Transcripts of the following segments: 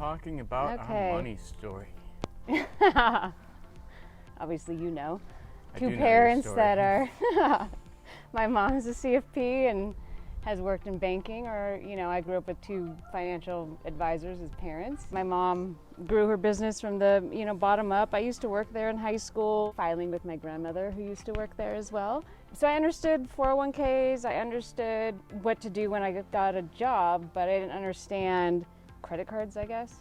talking about our money story. Obviously, you know. I Two do know your parents story. that are, my mom's a CFP and has worked in banking, or, you know, I grew up with two financial advisors as parents. My mom grew her business from the, you know, bottom up. I used to work there in high school, filing with my grandmother who used to work there as well. So I understood 401ks, I understood what to do when I got a job, but I didn't understand credit cards, I guess.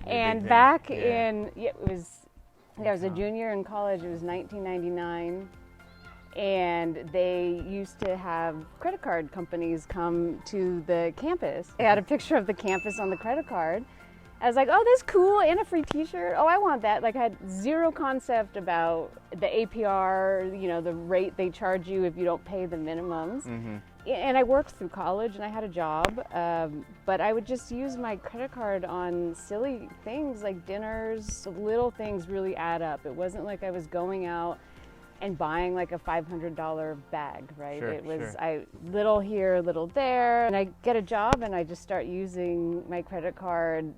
And back in, I was a junior in college, it was 1999. And they used to have credit card companies come to the campus. They had a picture of the campus on the credit card. I was like, oh, that's cool, and a free t-shirt. Oh, I want that. Like, I had zero concept about the APR, you know, the rate they charge you if you don't pay the minimums. Mm-hmm. And I worked through college and I had a job, but I would just use my credit card on silly things like dinners. Little things really add up. It wasn't like I was going out and buying like a $500 bag, right? Sure, it was sure. little here, little there. And I get a job and I just start using my credit card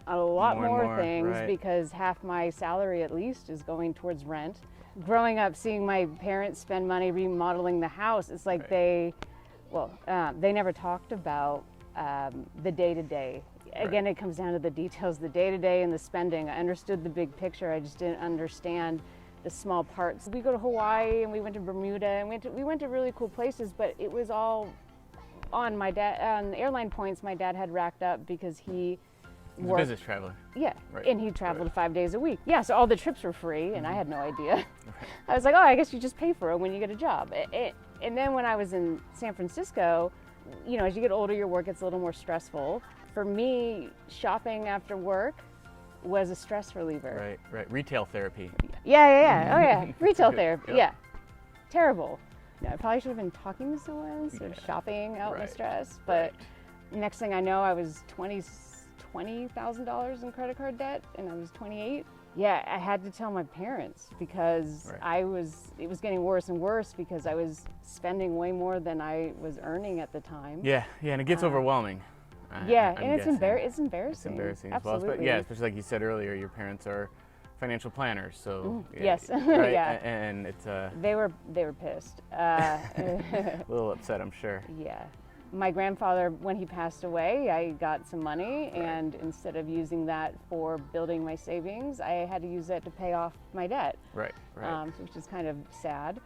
on a lot more things, right. Because half my salary at least is going towards rent. Growing up, seeing my parents spend money remodeling the house, it's like they never talked about the day-to-day. Again, it comes down to the details, the day-to-day and the spending. I understood the big picture, I just didn't understand the small parts. We go to Hawaii and we went to Bermuda and we went to really cool places, but it was all on my dad, on the airline points my dad had racked up because he was a business traveler. Yeah, right. And he traveled 5 days a week. Yeah, so all the trips were free and I had no idea. Right. I was like, oh, I guess you just pay for it when you get a job. And then when I was in San Francisco, you know, as you get older, your work gets a little more stressful. For me, shopping after work was a stress reliever. Right. Retail therapy. Yeah. Oh, yeah. Retail therapy. Yep. Yeah. Terrible. No, I probably should have been talking to someone instead of shopping out my stress. But next thing I know, I was $20,000 in credit card debt, and I was 28. Yeah, I had to tell my parents because it was getting worse and worse because I was spending way more than I was earning at the time. Yeah, and it gets overwhelming. And it's embarrassing. It's embarrassing as well. But yeah, especially like you said earlier, your parents are financial planners, so yes, right? Yeah, and it's they were pissed. A little upset, I'm sure. Yeah, my grandfather, when he passed away, I got some money, and instead of using that for building my savings, I had to use that to pay off my debt. Right. Which is kind of sad.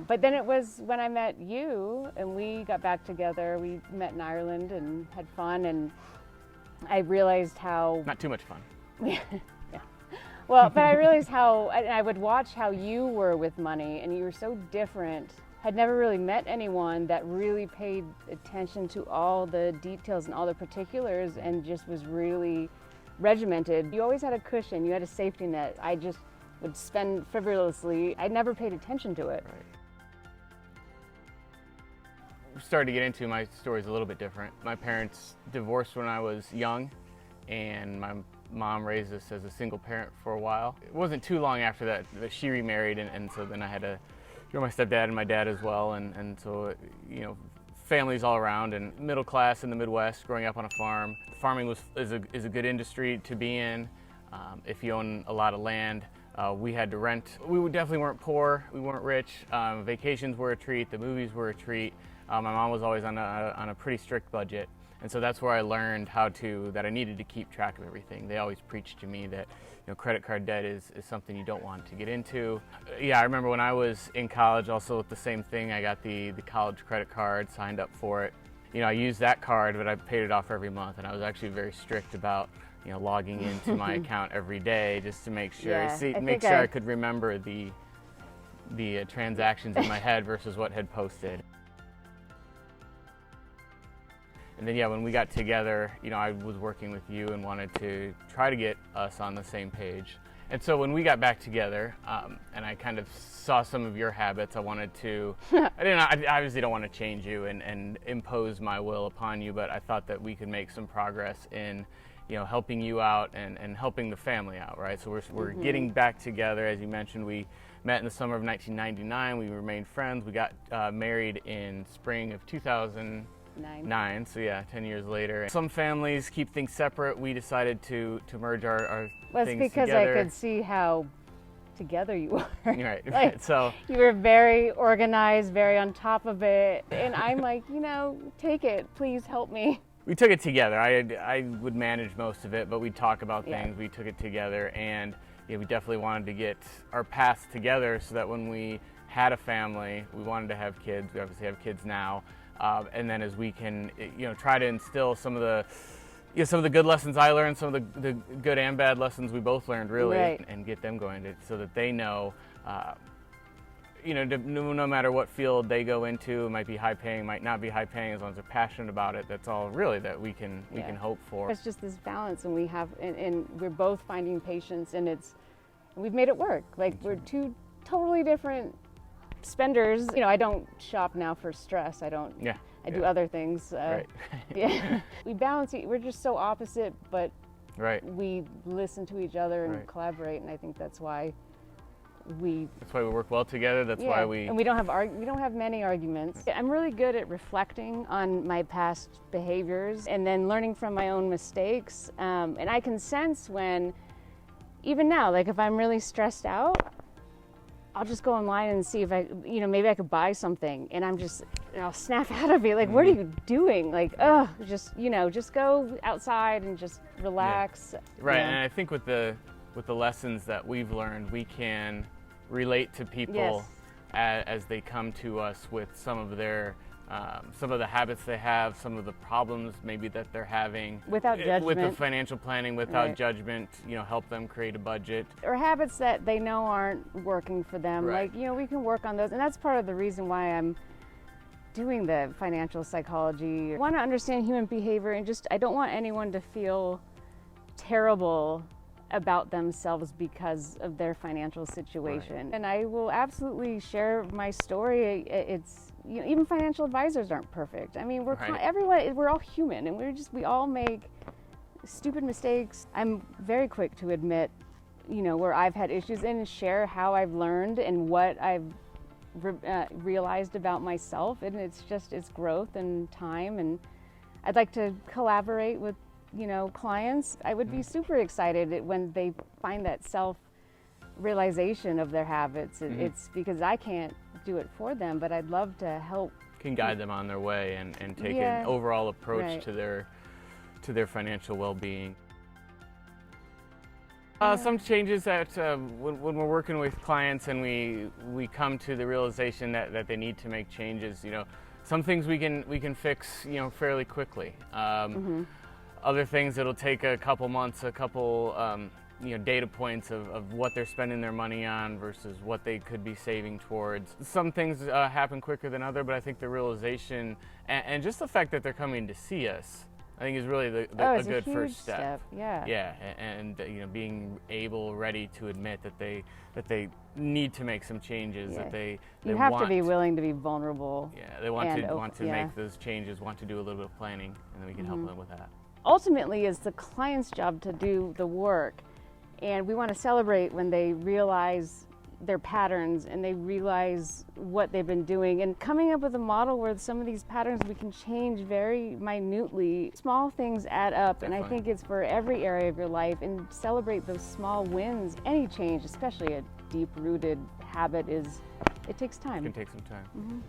But then it was when I met you and we got back together. We met in Ireland and had fun, and I realized how... Not too much fun. Yeah. Well, but I realized how, and I would watch how you were with money, and you were so different. Had never really met anyone that really paid attention to all the details and all the particulars and just was really regimented. You always had a cushion, you had a safety net. I just would spend frivolously. I never paid attention to it. Right. Started to get into my story's a little bit different. My parents divorced when I was young, and my mom raised us as a single parent for a while. It wasn't too long after that she remarried, and so then I had to grow my stepdad and my dad as well, and so, you know, families all around, and middle class in the Midwest, growing up on a farm. Farming is a good industry to be in if you own a lot of land. We had to rent. We definitely weren't poor, we weren't rich. Vacations were a treat, the movies were a treat. My mom was always on a pretty strict budget, and so that's where I learned that I needed to keep track of everything. They always preached to me that, you know, credit card debt is something you don't want to get into. Yeah, I remember when I was in college also with the same thing. I got the college credit card, signed up for it. You know, I used that card, but I paid it off every month, and I was actually very strict about, you know, logging into my account every day just to make sure I could remember the transactions in my head versus what had posted. And then, yeah, when we got together, you know, I was working with you and wanted to try to get us on the same page. And so when we got back together, and I kind of saw some of your habits, I wanted to, I obviously don't want to change you and impose my will upon you, but I thought that we could make some progress in, you know, helping you out and helping the family out, right? So we're getting back together. As you mentioned, we met in the summer of 1999. We remained friends. We got married in spring of 2000. 9. So yeah, 10 years later. Some families keep things separate. We decided to merge our Well, things it's because together. I could see how together you are. Right, Like, right. So you were very organized, very on top of it. And I'm like, take it, please help me. we took it together. I would manage most of it, but we'd talk about Yeah. things. We took it together, and yeah, we definitely wanted to get our paths together so that when we had a family, we wanted to have kids. We obviously have kids now, and then as we can, try to instill some of the good lessons I learned, some of the good and bad lessons we both learned, really, Right. and get them going so that they know, no matter what field they go into, it might be high paying, might not be high paying, as long as they're passionate about it. That's all really that we can hope for. It's just this balance, and we have, and we're both finding patience, and we've made it work. Like, we're two totally different spenders. I don't shop now for stress. I don't. Yeah. I do other things. Right. Yeah. We balance it. We're just so opposite, but Right. we listen to each other and Right. collaborate, and I think that's why That's why we work well together. That's why we. And we don't have many arguments. I'm really good at reflecting on my past behaviors and then learning from my own mistakes. And I can sense when, even now, like if I'm really stressed out, I'll just go online and see if maybe I could buy something, and I'll snap out of it. Like, what are you doing? Like, just go outside and just relax. Yeah. Right, Yeah. and I think with the lessons that we've learned, we can relate to people as they come to us with some of the habits they have, some of the problems maybe that they're having. Without With the judgment. financial planning, without Right. judgment, help them create a budget. Or habits that they know aren't working for them. Right. Like, we can work on those. And that's part of the reason why I'm doing the financial psychology. I want to understand human behavior, and I don't want anyone to feel terrible about themselves because of their financial situation. Right. And I will absolutely share my story. It's, even financial advisors aren't perfect. I mean, we're all human, and we all make stupid mistakes. I'm very quick to admit, where I've had issues, and share how I've learned and what I've realized about myself. And it's growth and time. And I'd like to collaborate with, clients. I would be super excited when they find that self-realization of their habits. It's because I can't do it for them, but I'd love to help. Can guide them on their way and take an overall approach Right. to their financial well-being. Some changes that when we're working with clients and we come to the realization that they need to make changes, some things we can fix, fairly quickly. Other things it'll take a couple months, a couple data points of what they're spending their money on versus what they could be saving towards. Some things happen quicker than others, but I think the realization and just the fact that they're coming to see us, I think is really a good first step. Yeah. Yeah, and being ready to admit that they need to make some changes. Yeah. That they You have to want, be willing to be vulnerable. Yeah, they want to make those changes, want to do a little bit of planning, and then we can help them with that. Ultimately, it's the client's job to do the work, and we want to celebrate when they realize their patterns and they realize what they've been doing, and coming up with a model where some of these patterns we can change very minutely. Small things add up. Definitely. And I think it's for every area of your life, and celebrate those small wins. Any change, especially a deep-rooted habit, it takes time. It can take some time.